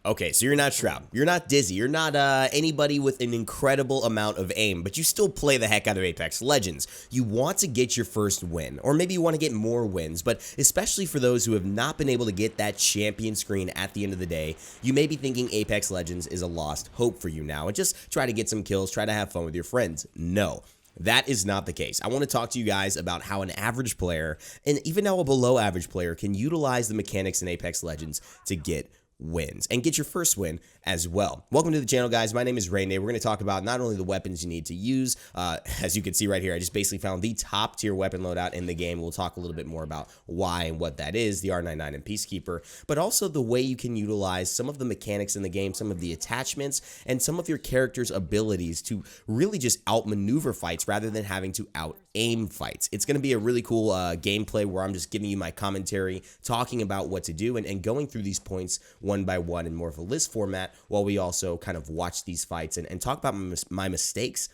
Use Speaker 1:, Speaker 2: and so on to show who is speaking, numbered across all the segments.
Speaker 1: Okay, so you're not Shroud. You're not Dizzy. You're not anybody with an incredible amount of aim, but you still play the heck out of Apex Legends. You want to get your first win, or maybe you want to get more wins, but especially for those who have not been able to get that champion screen at the end of the day, you may be thinking Apex Legends is a lost hope for you now, and just try to get some kills, try to have fun with your friends. No. That is not the case. I want to talk to you guys about how an average player, and even now a below average player, can utilize the mechanics in Apex Legends to get wins and get your first win as well. Welcome to the channel, guys. My name is Rayne. We're going to talk about not only the weapons you need to use, as you can see right here, I just basically found the top tier weapon loadout in the game. We'll talk a little bit more about why and what that is, the R99 and Peacekeeper, but also the way you can utilize some of the mechanics in the game, some of the attachments, and some of your character's abilities to really just outmaneuver fights rather than having to out-aim fights. It's going to be a really cool gameplay where I'm just giving you my commentary, talking about what to do, and going through these points one by one in more of a list format, while we also kind of watch these fights and talk about my mistakes,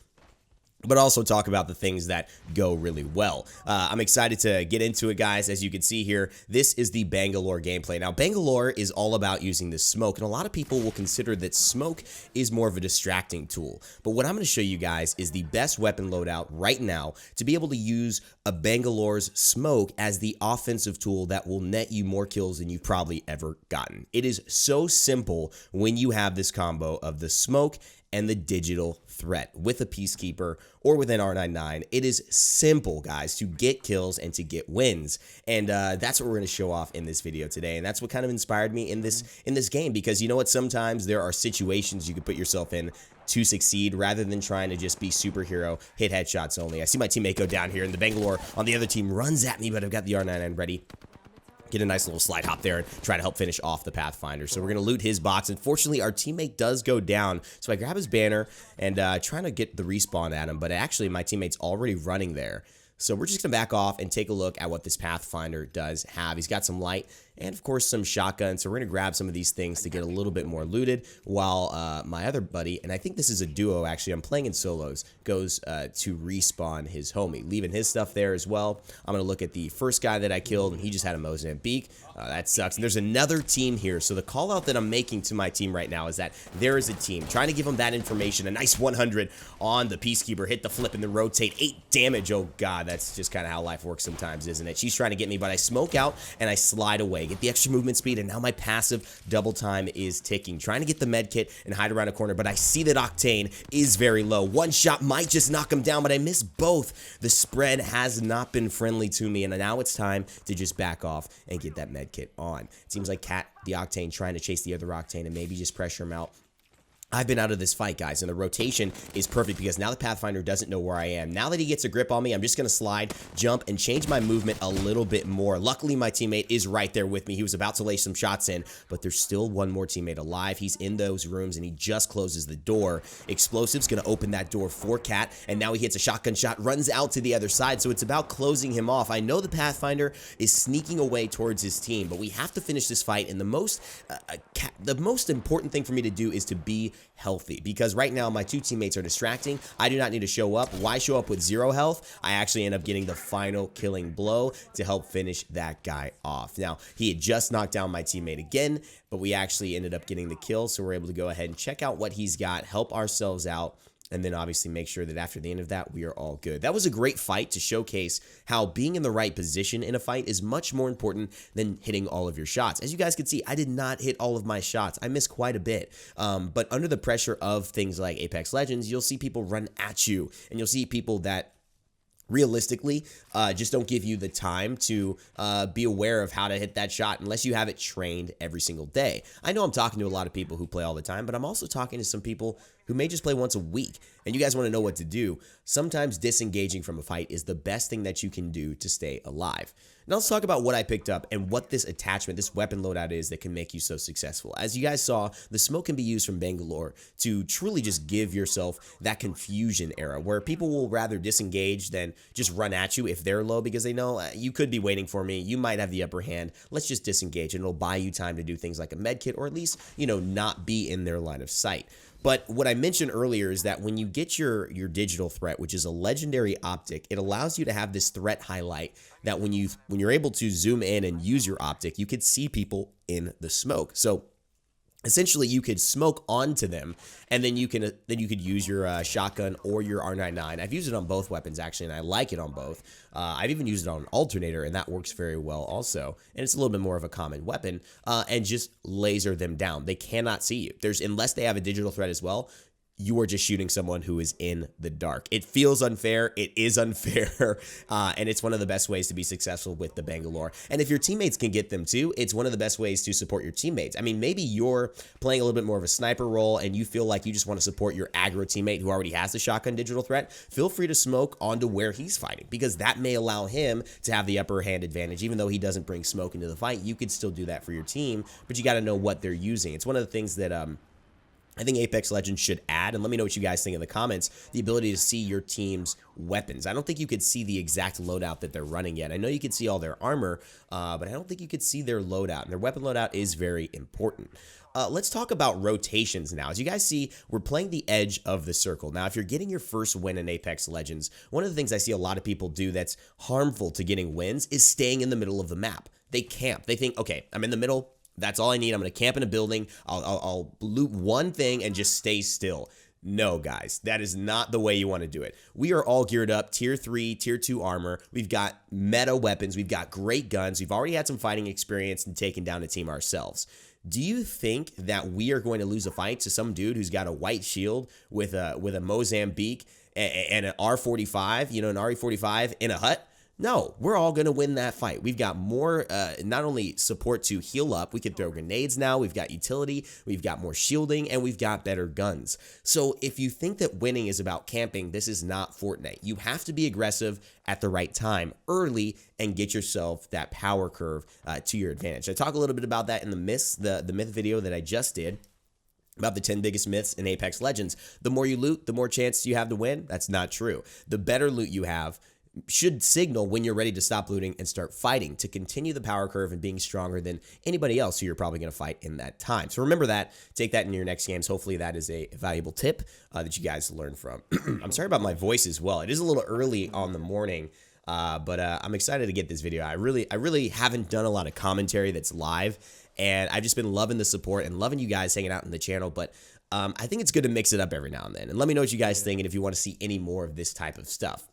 Speaker 1: but also talk about the things that go really well. I'm excited to get into it, guys. As you can see here, this is the Bangalore gameplay. Now, Bangalore is all about using the smoke, and a lot of people will consider that smoke is more of a distracting tool. But what I'm going to show you guys is the best weapon loadout right now to be able to use a Bangalore's smoke as the offensive tool that will net you more kills than you've probably ever gotten. It is so simple when you have this combo of the smoke and the digital threat with a Peacekeeper or with an R99. It is simple, guys, to get kills and to get wins, and that's what we're going to show off in this video today. And that's what kind of inspired me in this game, because you know what, sometimes there are situations you could put yourself in to succeed rather than trying to just be superhero, hit headshots only. I see my teammate go down here, and the Bangalore on the other team runs at me, but I've got the R99 ready. Get a nice little slide hop there and try to help finish off the Pathfinder. So we're going to loot his box. Unfortunately, our teammate does go down. So I grab his banner and trying to get the respawn at him. But actually, my teammate's already running there. So we're just going to back off and take a look at what this Pathfinder does have. He's got some light and, of course, some shotguns. So we're going to grab some of these things to get a little bit more looted while my other buddy, and I think this is a duo, actually. I'm playing in solos, goes to respawn his homie, leaving his stuff there as well. I'm going to look at the first guy that I killed, and he just had a Mozambique. That sucks. And there's another team here. So the call out that I'm making to my team right now is that there is a team. Trying to give them that information. A nice 100 on the Peacekeeper. Hit the flip and the rotate. 8 damage. Oh, God. That's just kind of how life works sometimes, isn't it? She's trying to get me, but I smoke out and I slide away. Get the extra movement speed, and now my passive double time is ticking. Trying to get the med kit and hide around a corner, but I see that Octane is very low. One shot might just knock him down, but I miss both. The spread has not been friendly to me, and now it's time to just back off and get that med kit on. It seems like Cat, the Octane, trying to chase the other Octane and maybe just pressure him out. I've been out of this fight, guys, and the rotation is perfect because now the Pathfinder doesn't know where I am. Now that he gets a grip on me, I'm just going to slide, jump, and change my movement a little bit more. Luckily, my teammate is right there with me. He was about to lay some shots in, but there's still one more teammate alive. He's in those rooms, and he just closes the door. Explosive's going to open that door for Cat, and now he hits a shotgun shot, runs out to the other side, so it's about closing him off. I know the Pathfinder is sneaking away towards his team, but we have to finish this fight, and the most important thing for me to do is to be healthy, because right now my two teammates are distracting. I do not need to show up. Why show up with 0 health? I actually end up getting the final killing blow to help finish that guy off. Now, he had just knocked down my teammate again, but we actually ended up getting the kill, so we're able to go ahead and check out what he's got, help ourselves out, and then obviously make sure that after the end of that, we are all good. That was a great fight to showcase how being in the right position in a fight is much more important than hitting all of your shots. As you guys can see, I did not hit all of my shots. I missed quite a bit. But under the pressure of things like Apex Legends, you'll see people run at you, and you'll see people that realistically just don't give you the time to be aware of how to hit that shot unless you have it trained every single day. I know I'm talking to a lot of people who play all the time, but I'm also talking to some people who may just play once a week, and you guys want to know what to do. Sometimes disengaging from a fight is the best thing that you can do to stay alive. Now let's talk about what I picked up and what this attachment, this weapon loadout is that can make you so successful. As you guys saw, the smoke can be used from Bangalore to truly just give yourself that confusion era where people will rather disengage than just run at you if they're low, because they know you could be waiting for me, you might have the upper hand, let's just disengage, and it'll buy you time to do things like a med kit, or at least, you know, not be in their line of sight. But what I mentioned earlier is that when you get your digital threat, which is a legendary optic, it allows you to have this threat highlight that when you're able to zoom in and use your optic, you can see people in the smoke. So essentially you could smoke onto them, and then you could use your shotgun or your R99. I've used it on both weapons actually, and I like it on both. I've even used it on alternator, and that works very well also, and it's a little bit more of a common weapon, and just laser them down. They cannot see you. Unless they have a digital threat as well, you are just shooting someone who is in the dark. It feels unfair. It is unfair. And it's one of the best ways to be successful with the Bangalore. And if your teammates can get them too, it's one of the best ways to support your teammates. I mean, maybe you're playing a little bit more of a sniper role and you feel like you just want to support your aggro teammate who already has the shotgun digital threat. Feel free to smoke onto where he's fighting, because that may allow him to have the upper hand advantage. Even though he doesn't bring smoke into the fight, you could still do that for your team, but you got to know what they're using. It's one of the things that I think Apex Legends should add, and let me know what you guys think in the comments, the ability to see your team's weapons. I don't think you could see the exact loadout that they're running yet. I know you can see all their armor, but I don't think you could see their loadout, and their weapon loadout is very important. Let's talk about rotations now. As you guys see, we're playing the edge of the circle. Now, if you're getting your first win in Apex Legends, one of the things I see a lot of people do that's harmful to getting wins is staying in the middle of the map. They camp. They think, okay, I'm in the middle. That's all I need. I'm going to camp in a building. I'll loot one thing and just stay still. No, guys, that is not the way you want to do it. We are all geared up, tier 3, tier 2 armor. We've got meta weapons. We've got great guns. We've already had some fighting experience and taken down a team ourselves. Do you think that we are going to lose a fight to some dude who's got a white shield with a Mozambique and an R45, an RE45 in a hut? No, we're all going to win that fight. We've got more, not only support to heal up, we can throw grenades now, we've got utility, we've got more shielding, and we've got better guns. So if you think that winning is about camping, this is not Fortnite. You have to be aggressive at the right time, early, and get yourself that power curve to your advantage. I talk a little bit about that in the myth video that I just did, about the 10 biggest myths in Apex Legends. The more you loot, the more chance you have to win. That's not true. The better loot you have should signal when you're ready to stop looting and start fighting, to continue the power curve and being stronger than anybody else who you're probably going to fight in that time. So remember that. Take that in your next games. Hopefully that is a valuable tip that you guys learn from. I'm sorry about my voice as well. It is a little early on the morning, but I'm excited to get this video. I really haven't done a lot of commentary that's live, and I've just been loving the support and loving you guys hanging out in the channel, but I think it's good to mix it up every now and then. And let me know what you guys think and if you want to see any more of this type of stuff.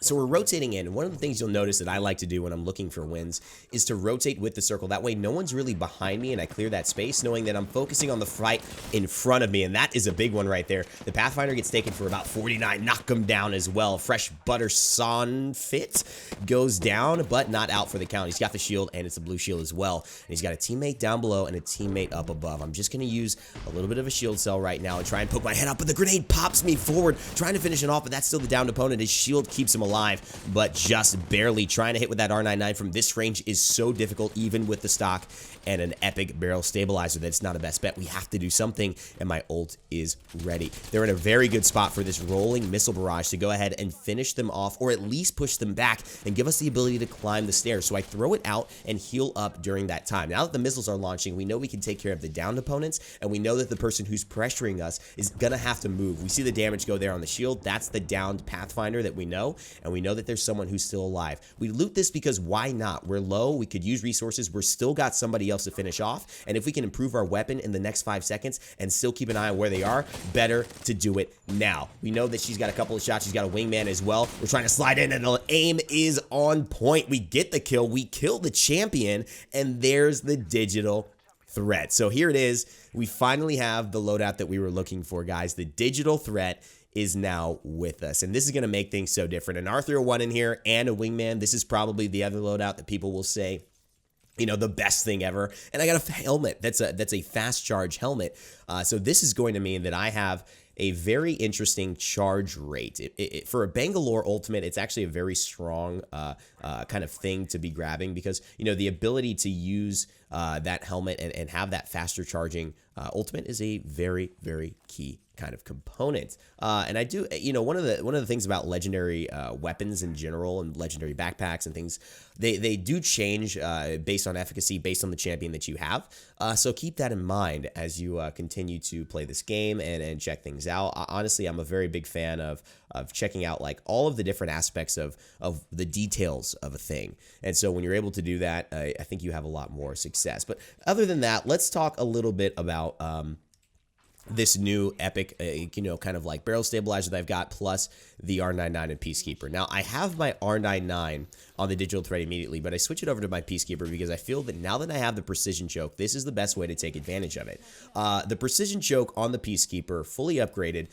Speaker 1: So we're rotating in. One of the things you'll notice that I like to do when I'm looking for wins is to rotate with the circle. That way no one's really behind me and I clear that space, knowing that I'm focusing on the fight in front of me, and that is a big one right there. The Pathfinder gets taken for about 49, knock him down as well. Fresh Butter Son Fit goes down, but not out for the count. He's got the shield, and it's a blue shield as well. And he's got a teammate down below and a teammate up above. I'm just going to use a little bit of a shield cell right now and try and poke my head up, but the grenade pops me forward, trying to finish it off, but that's still the downed opponent. His shield keeps him alive, but just barely. Trying to hit with that R99 from this range is so difficult, even with the stock and an epic barrel stabilizer. That's not a best bet. We have to do something, and my ult is ready. They're in a very good spot for this rolling missile barrage to go ahead and finish them off, or at least push them back and give us the ability to climb the stairs. So I throw it out and heal up during that time. Now that the missiles are launching, we know we can take care of the downed opponents, and we know that the person who's pressuring us is gonna have to move. We see the damage go there on the shield. That's the downed Pathfinder that we know, and we know that there's someone who's still alive. We loot this because why not? We're low, we could use resources, we're still got somebody else to finish off, and if we can improve our weapon in the next 5 seconds and still keep an eye on where they are, better to do it now. We know that she's got a couple of shots, she's got a wingman as well. We're trying to slide in, and the aim is on point. We get the kill, we kill the champion, and there's the digital threat. So here it is. We finally have the loadout that we were looking for, guys. The digital threat is now with us, and this is going to make things so different. An R301 in here and a wingman. This is probably the other loadout that people will say, the best thing ever. And I got a helmet that's a fast charge helmet. So this is going to mean that I have a very interesting charge rate. For a Bangalore ultimate, it's actually a very strong kind of thing to be grabbing, because the ability to use that helmet and have that faster charging ultimate is a very, very key kind of component. And I do, one of the things about legendary weapons in general and legendary backpacks and things, they do change based on efficacy, based on the champion that you have. So keep that in mind as you continue to play this game and check things out. Honestly, I'm a very big fan of of checking out like all of the different aspects of the details of a thing. And so when you're able to do that, I think you have a lot more success. But other than that, let's talk a little bit about this new epic, kind of like barrel stabilizer that I've got, plus the R99 and Peacekeeper. Now, I have my R99 on the digital threat immediately, but I switch it over to my Peacekeeper because I feel that now that I have the precision choke, this is the best way to take advantage of it. The precision choke on the Peacekeeper, fully upgraded,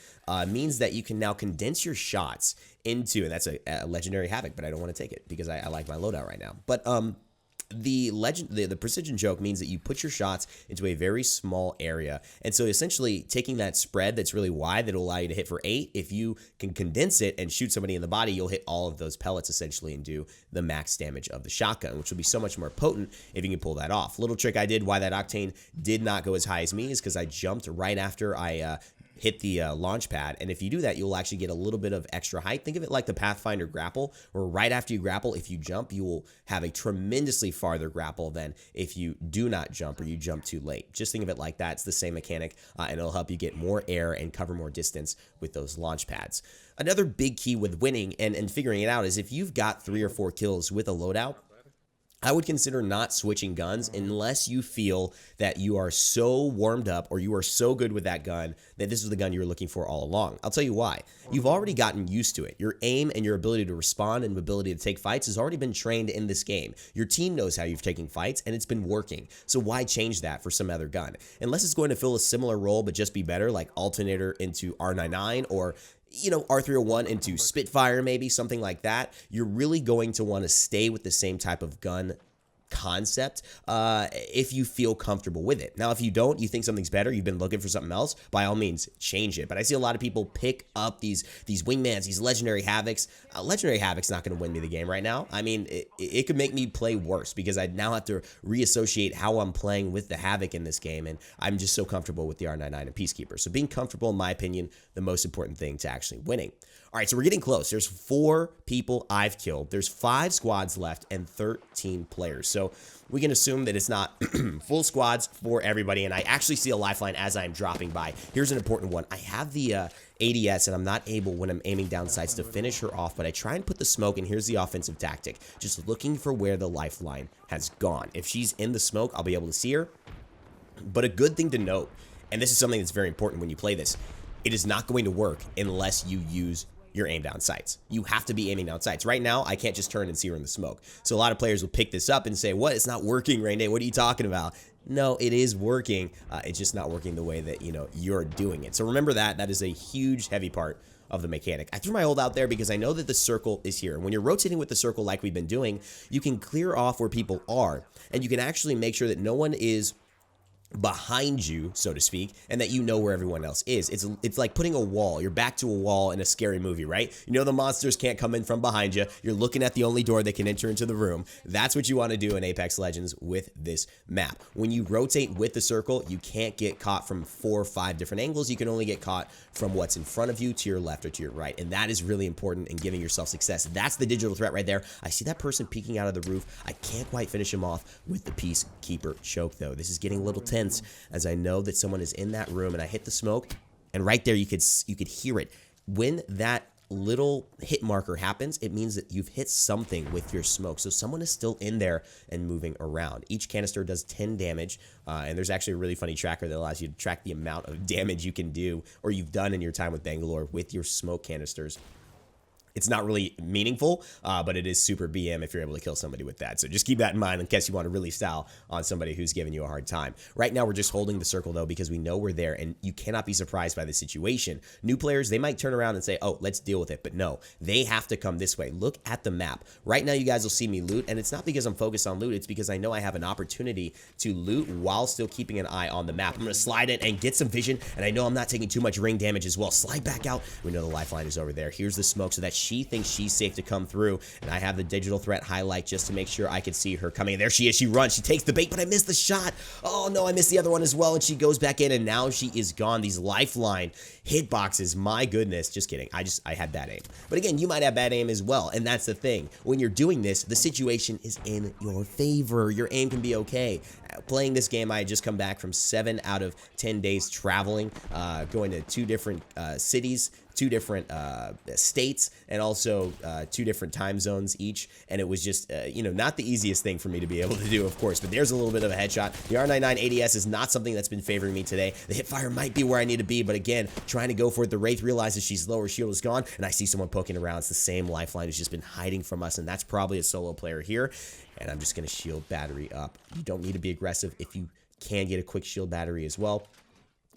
Speaker 1: means that you can now condense your shots into, and that's a legendary Havoc, but I don't want to take it because I like my loadout right now. But the precision choke means that you put your shots into a very small area, and so essentially taking that spread that's really wide that'll allow you to hit for 8, if you can condense it and shoot somebody in the body, you'll hit all of those pellets essentially and do the max damage of the shotgun, which will be so much more potent if you can pull that off. Little trick I did why that octane did not go as high as me is because I jumped right after I hit the launch pad, and if you do that, you'll actually get a little bit of extra height. Think of it like the Pathfinder grapple, where right after you grapple, if you jump, you will have a tremendously farther grapple than if you do not jump or you jump too late. Just think of it like that. It's the same mechanic, and it'll help you get more air and cover more distance with those launch pads. Another big key with winning and figuring it out is if you've got 3 or 4 kills with a loadout, I would consider not switching guns unless you feel that you are so warmed up or you are so good with that gun that this is the gun you were looking for all along. I'll tell you why. You've already gotten used to it. Your aim and your ability to respond and ability to take fights has already been trained in this game. Your team knows how you've taken fights and it's been working. So why change that for some other gun? Unless it's going to fill a similar role but just be better, like Alternator into R99 or R301 into Spitfire, maybe something like that, you're really going to want to stay with the same type of gun concept if you feel comfortable with it. Now, if you don't, you think something's better, you've been looking for something else, by all means, change it. But I see a lot of people pick up these wingmans, these legendary Havocs. Legendary Havoc's not going to win me the game right now. I mean, it could make me play worse because I now have to reassociate how I'm playing with the Havoc in this game, and I'm just so comfortable with the R99 and Peacekeeper. So being comfortable, in my opinion, the most important thing to actually winning. All right, so we're getting close. There's 4 people I've killed. There's 5 squads left and 13 players. So we can assume that it's not full squads for everybody. And I actually see a lifeline as I'm dropping by. Here's an important one. I have the ADS, and I'm not able, when I'm aiming down sights, to finish her off. But I try and put the smoke, and here's the offensive tactic. Just looking for where the lifeline has gone. If she's in the smoke, I'll be able to see her. But a good thing to note, and this is something that's very important when you play this, it is not going to work unless you use your aim down sights. You have to be aiming down sights. Right now, I can't just turn and see her in the smoke. So a lot of players will pick this up and say, what? It's not working, Rain Day. What are you talking about? No, it is working. It's just not working the way that, you're doing it. So remember that. That is a huge, heavy part of the mechanic. I threw my ult out there because I know that the circle is here. And when you're rotating with the circle like we've been doing, you can clear off where people are. And you can actually make sure that no one is behind you, so to speak, and that you know where everyone else is. It's like putting a wall. You're back to a wall in a scary movie, right? You know the monsters can't come in from behind you. You're looking at the only door that can enter into the room. That's what you want to do in Apex Legends with this map. When you rotate with the circle, you can't get caught from 4 or 5 different angles. You can only get caught from what's in front of you, to your left or to your right, and that is really important in giving yourself success. That's the digital threat right there. I see that person peeking out of the roof. I can't quite finish him off with the Peacekeeper choke, though. This is getting a little tense as I know that someone is in that room, and I hit the smoke, and right there you could hear it. When that little hit marker happens, it means that you've hit something with your smoke. So someone is still in there and moving around. Each canister does 10 damage, and there's actually a really funny tracker that allows you to track the amount of damage you can do or you've done in your time with Bangalore with your smoke canisters. It's not really meaningful, but it is super BM if you're able to kill somebody with that. So just keep that in mind in case you want to really style on somebody who's giving you a hard time. Right now, we're just holding the circle, though, because we know we're there, and you cannot be surprised by the situation. New players, they might turn around and say, oh, let's deal with it. But no, they have to come this way. Look at the map. Right now, you guys will see me loot, and it's not because I'm focused on loot. It's because I know I have an opportunity to loot while still keeping an eye on the map. I'm going to slide in and get some vision, and I know I'm not taking too much ring damage as well. Slide back out. We know the lifeline is over there. Here's the smoke so that she thinks she's safe to come through, and I have the digital threat highlight just to make sure I can see her coming. There she is. She runs. She takes the bait, but I missed the shot. Oh no, I missed the other one as well, and she goes back in, and now she is gone. These lifeline hitboxes, my goodness. Just kidding. I had bad aim. But again, you might have bad aim as well, and that's the thing. When you're doing this, the situation is in your favor. Your aim can be okay. Playing this game, I had just come back from 7 out of 10 days traveling, going to 2 different cities two different states and also 2 different time zones each, and it was just, you know, not the easiest thing for me to be able to do, of course, but there's a little bit of a headshot. The R99 ADS is not something that's been favoring me today. The hipfire might be where I need to be, but again, trying to go for it. The Wraith realizes she's low, her shield is gone, and I see someone poking around. It's the same Lifeline who's just been hiding from us, and that's probably a solo player here, and I'm just going to shield battery up. You don't need to be aggressive if you can get a quick shield battery as well.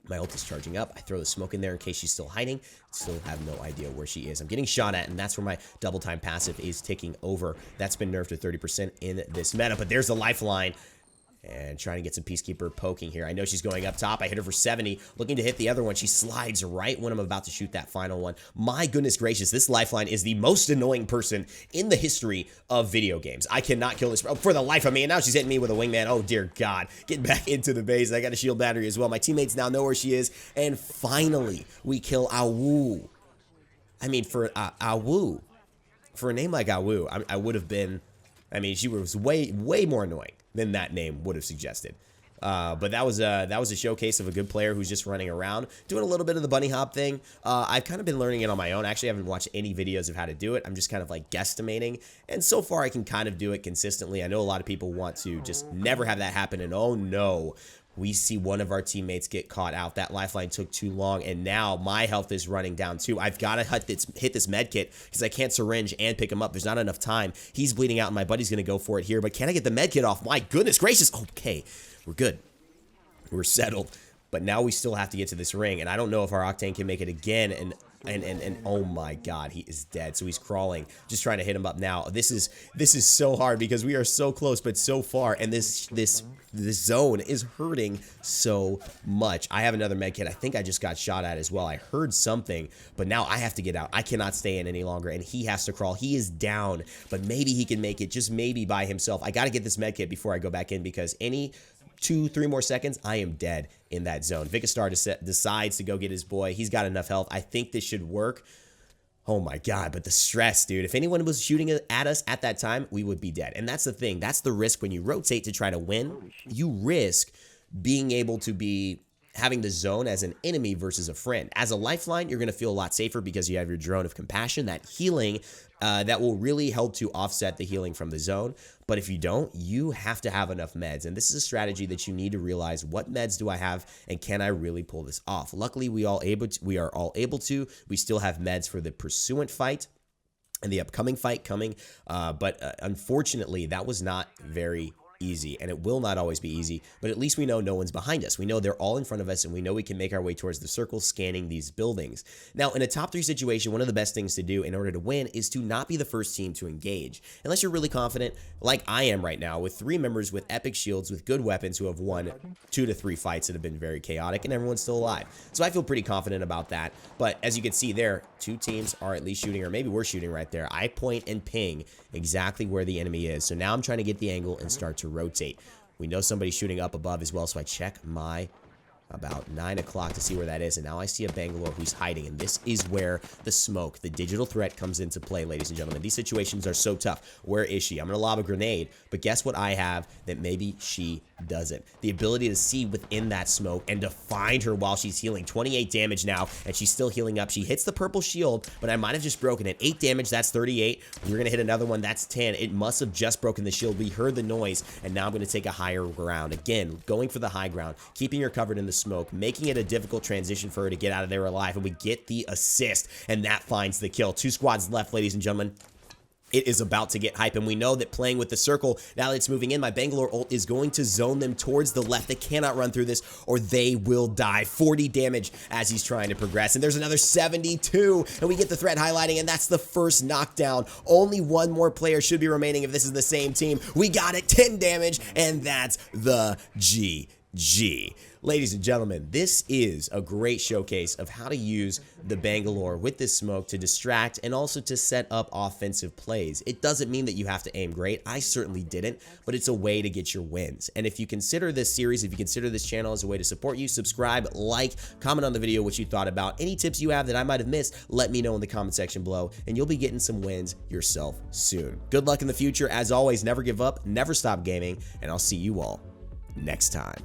Speaker 1: My ult is charging up. I throw the smoke in there in case she's still hiding. Still have no idea where she is. I'm getting shot at, and that's where my double time passive is ticking over. That's been nerfed to 30% in this meta, but there's the Lifeline. And trying to get some Peacekeeper poking here. I know she's going up top. I hit her for 70. Looking to hit the other one. She slides right when I'm about to shoot that final one. My goodness gracious, this Lifeline is the most annoying person in the history of video games. I cannot kill this for the life of me. And now she's hitting me with a wingman. Oh, dear God. Getting back into the base. I got a shield battery as well. My teammates now know where she is. And finally, we kill Awu. I mean, for Awu. For a name like Awu, I would have been... I mean, she was way more annoying than that name would have suggested. But that was a showcase of a good player who's just running around, doing a little bit of the bunny hop thing. I've kind of been learning it on my own. Actually, I haven't watched any videos of how to do it. I'm just kind of like guesstimating. And so far, I can kind of do it consistently. I know a lot of people want to just never have that happen. And oh no, we see one of our teammates get caught out. That Lifeline took too long, and now my health is running down too. I've got to hit this med kit because I can't syringe and pick him up. There's not enough time. He's bleeding out, and my buddy's going to go for it here, but can I get the med kit off? My goodness gracious. Okay, we're good. We're settled, but now we still have to get to this ring, and I don't know if our Octane can make it again, and oh my God, he is dead. So he's crawling, just trying to hit him up now. This is so hard because we are so close but so far, and this zone is hurting so much. I have another med kit. I think I just got shot at as well. I heard something, but now I have to get out. I cannot stay in any longer, and he has to crawl. He is down, but maybe he can make it, just maybe by himself. I got to get this med kit before I go back in because any 2-3 more seconds, I am dead in that zone. Vikastar decides to go get his boy. He's got enough health. I think this should work. Oh my God, but the stress, dude. If anyone was shooting at us at that time, we would be dead. And that's the thing. That's the risk when you rotate to try to win. You risk being able to be having the zone as an enemy versus a friend. As a Lifeline, you're going to feel a lot safer because you have your Drone of Compassion, that healing that will really help to offset the healing from the zone. But if you don't, you have to have enough meds. And this is a strategy that you need to realize, what meds do I have and can I really pull this off? Luckily, we are all able to. We still have meds for the Pursuant fight and the upcoming fight coming. But unfortunately, that was not very easy, and it will not always be easy, but at least we know no one's behind us. We know they're all in front of us, and we know we can make our way towards the circle, scanning these buildings. Now, in a top 3 situation, one of the best things to do in order to win is to not be the first team to engage. Unless you're really confident, like I am right now, with 3 members with epic shields, with good weapons, who have won 2 to 3 fights that have been very chaotic, and everyone's still alive. So I feel pretty confident about that, but as you can see there, 2 teams are at least shooting, or maybe we're shooting right there. I point and ping exactly where the enemy is. So now I'm trying to get the angle and start to rotate. We know somebody's shooting up above as well, so I check my about 9 o'clock to see where that is, and now I see a Bangalore who's hiding, and this is where the smoke, the digital threat, comes into play, ladies and gentlemen. These situations are so tough. Where is she? I'm going to lob a grenade, but guess what I have that maybe she doesn't? The ability to see within that smoke and to find her while she's healing. 28 damage now, and she's still healing up. She hits the purple shield, but I might have just broken it. 8 damage, that's 38. We're going to hit another one, that's 10. It must have just broken the shield. We heard the noise, and now I'm going to take a higher ground. Again, going for the high ground, keeping her covered in the smoke, making it a difficult transition for her to get out of there alive, and we get the assist, and that finds the kill. 2 squads left, ladies and gentlemen. It is about to get hype, and we know that playing with the circle, now that it's moving in, my Bangalore ult is going to zone them towards the left. They cannot run through this, or they will die. 40 damage as he's trying to progress, and there's another 72, and we get the threat highlighting, and that's the first knockdown. Only 1 more player should be remaining if this is the same team. We got it, 10 damage, and that's the GG. Ladies and gentlemen, this is a great showcase of how to use the Bangalore with this smoke to distract and also to set up offensive plays. It doesn't mean that you have to aim great. I certainly didn't, but it's a way to get your wins. And if you consider this series, if you consider this channel as a way to support you, subscribe, like, comment on the video what you thought about. Any tips you have that I might have missed, let me know in the comment section below, and you'll be getting some wins yourself soon. Good luck in the future. As always, never give up, never stop gaming, and I'll see you all next time.